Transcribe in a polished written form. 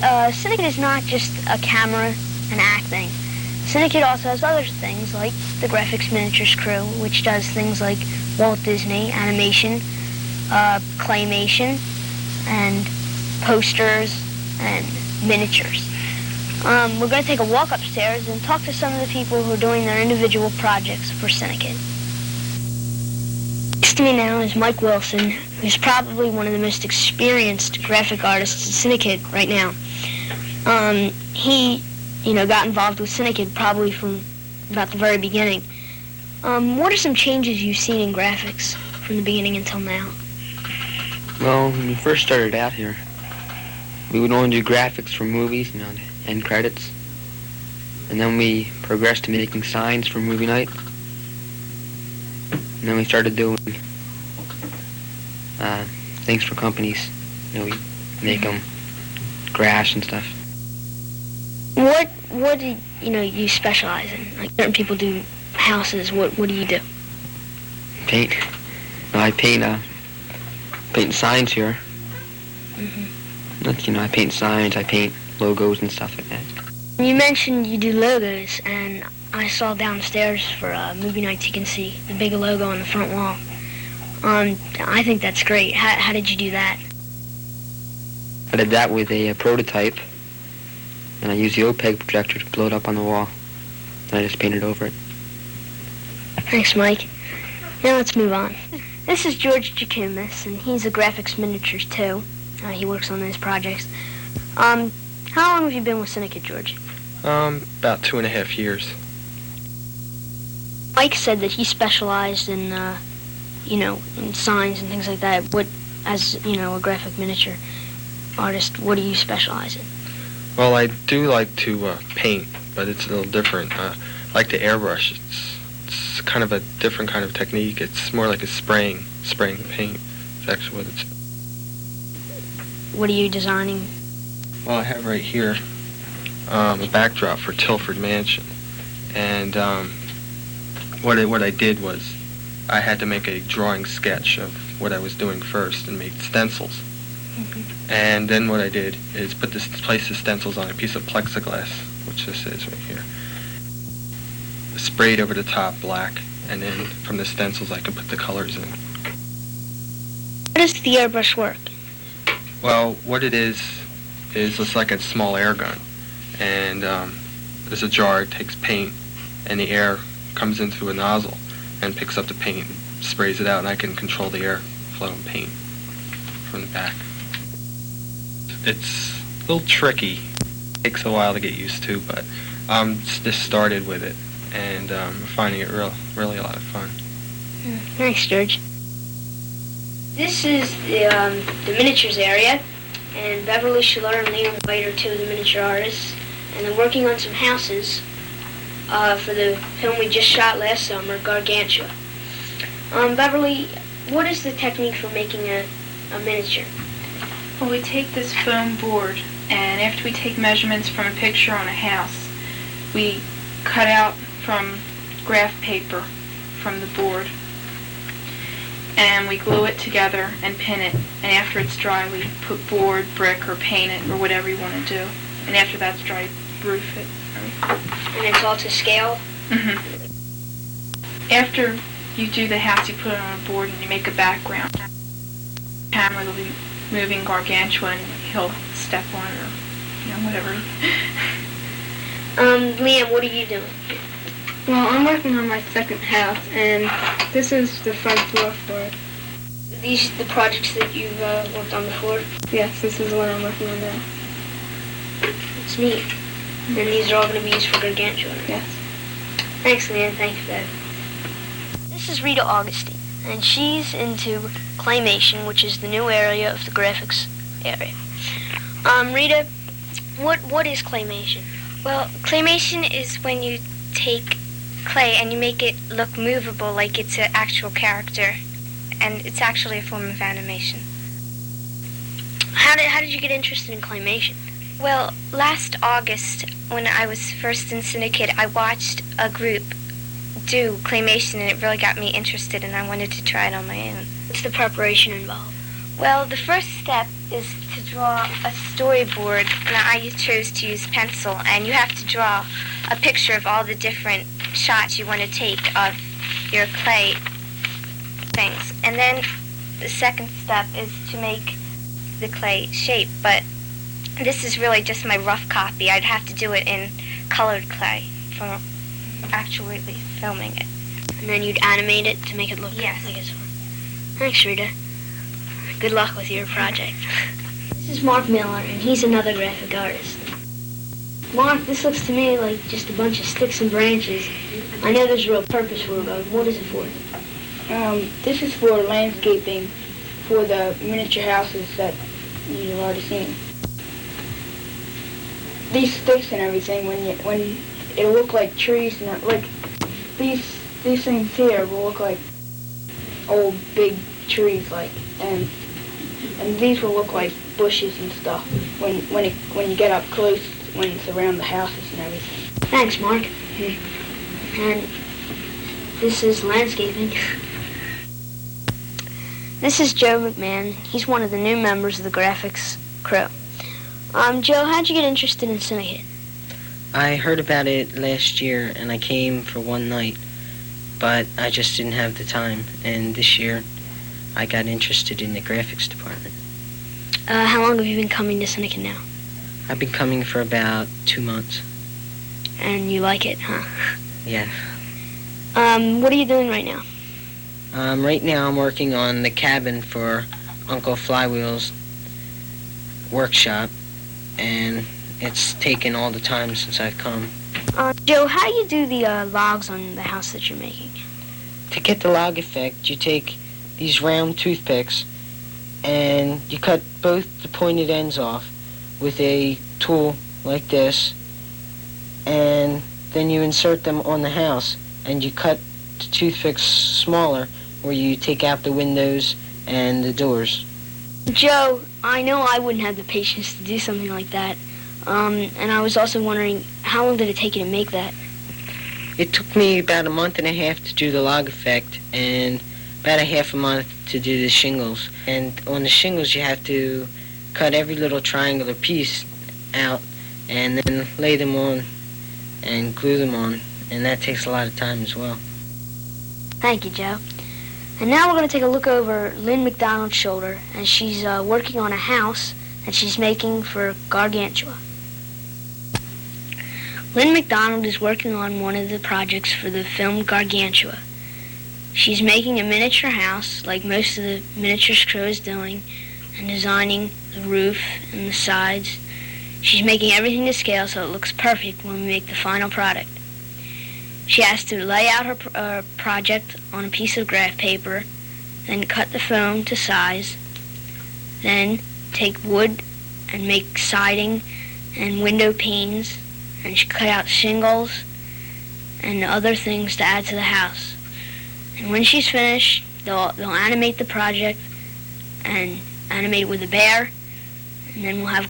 Cinekyd is not just a camera and acting. Cinekyd also has other things like the graphics miniatures crew, which does things like Walt Disney animation, claymation, and posters and miniatures. We're going to take a walk upstairs and talk to some of the people who are doing their individual projects for Cinekyd. Next to me now is Mike Wilson, who's probably one of the most experienced graphic artists at Cinekyd right now. He, got involved with Cinekyd probably from about the very beginning. What are some changes you've seen in graphics from the beginning until now? Well, when we first started out here, we would only do graphics for movies, the end credits. And then we progressed to making signs for movie night. And then we started doing things for companies. We make them graphs and stuff. What do you specialize in? Like certain people do houses. What do you do? Paint. I paint signs here. That's, I paint signs, I paint logos and stuff like that. You mentioned you do logos, and I saw downstairs for movie nights you can see the big logo on the front wall. I think that's great. How did you do that? I did that with a prototype, and I used the OPEG projector to blow it up on the wall. And I just painted over it. Thanks, Mike. Now let's move on. This is George Jacoumis, and he's a graphics miniatures too. He works on those projects. How long have you been with Cinekyd, George? About 2.5 years. Mike said that he specialized in, in signs and things like that. As a graphic miniature artist, what do you specialize in? Well, I do like to paint, but it's a little different. I like to airbrush. It's kind of a different kind of technique. It's more like a spraying paint. It's actually what it's. What are you designing? Well, I have right here a backdrop for Tilford Mansion, and what I did was I had to make a drawing sketch of what I was doing first and make stencils. And then what I did is place the stencils on a piece of plexiglass, which this is right here. Sprayed over the top black, and then from the stencils I could put the colors in. How does the airbrush work? Well, what it is it's like a small air gun, and there's a jar, it takes paint, and the air comes into a nozzle and picks up the paint and sprays it out, and I can control the air flow and paint from the back. It's a little tricky. It takes a while to get used to, but just started with it, and I'm finding it really a lot of fun. Thanks, George. This is the miniatures area, and Beverly Schiller and Liam White are two of the miniature artists, and they're working on some houses for the film we just shot last summer, Gargantua. Beverly, what is the technique for making a miniature? Well, we take this foam board, and after we take measurements from a picture on a house, we cut out from graph paper from the board, and we glue it together and pin it, and after it's dry we put board, brick, or paint it, or whatever you want to do, and after that's dry, roof it. And it's all to scale? After you do the house, you put it on a board and you make a background. The camera will be moving Gargantua and he'll step on it or, whatever. Liam, what are you doing? Well, I'm working on my second house, and this is the front door for it. Are these the projects that you've worked on before? Yes, this is the one I'm working on now. It's neat. And these are all going to be used for Gargantua. Yes. Thanks, Liam. Thank you for that. This is Rita Augustine, and she's into claymation, which is the new area of the graphics area. Rita, what is claymation? Well, claymation is when you take clay and you make it look movable like it's an actual character, and it's actually a form of animation. How did you get interested in claymation? Well, last August, when I was first in Cinekyd, I watched a group do claymation, and it really got me interested, and I wanted to try it on my own. What's the preparation involved? Well, the first step is to draw a storyboard, and I chose to use pencil, and you have to draw a picture of all the different shots you want to take of your clay things. And then the second step is to make the clay shape, but this is really just my rough copy. I'd have to do it in colored clay for actually filming it. And then you'd animate it to make it look Yes. like it's. Thanks, Rita. Good luck with your project. This is Mark Miller, and he's another graphic artist. Mark, this looks to me like just a bunch of sticks and branches. I know there's a real purpose for it, but what is it for? This is for landscaping for the miniature houses that you've already seen. These sticks and everything, when it'll look like trees, and like these things here will look like old big trees, like, and these will look like bushes and stuff when you get up close, when it's around the houses and everything. Thanks, Mark. And this is landscaping. This is Joe McMahon. He's one of the new members of the graphics crew. Joe, how'd you get interested in Cinekyd? I heard about it last year, and I came for one night, but I just didn't have the time. And this year, I got interested in the graphics department. How long have you been coming to Cinekyd now? I've been coming for about 2 months. And you like it, huh? Yeah. What are you doing right now? Right now, I'm working on the cabin for Uncle Flywheel's workshop, and it's taken all the time since I've come. Joe, how do you do the logs on the house that you're making? To get the log effect, you take these round toothpicks and you cut both the pointed ends off with a tool like this, and then you insert them on the house, and you cut the toothpicks smaller where you take out the windows and the doors. Joe, I know I wouldn't have the patience to do something like that. And I was also wondering, how long did it take you to make that? It took me about a month and a half to do the log effect, and about a half a month to do the shingles. And on the shingles, you have to cut every little triangular piece out and then lay them on and glue them on, and that takes a lot of time as well. Thank you, Joe. And now we're going to take a look over Lynn McDonald's shoulder, and she's working on a house that she's making for Gargantua. Lynn McDonald is working on one of the projects for the film Gargantua. She's making a miniature house, like most of the miniatures crew is doing, and designing the roof and the sides. She's making everything to scale so it looks perfect when we make the final product. She has to lay out her project on a piece of graph paper, then cut the foam to size, then take wood and make siding and window panes, and she cut out shingles and other things to add to the house. And when she's finished, they'll animate the project and animate it with a bear, and then we'll have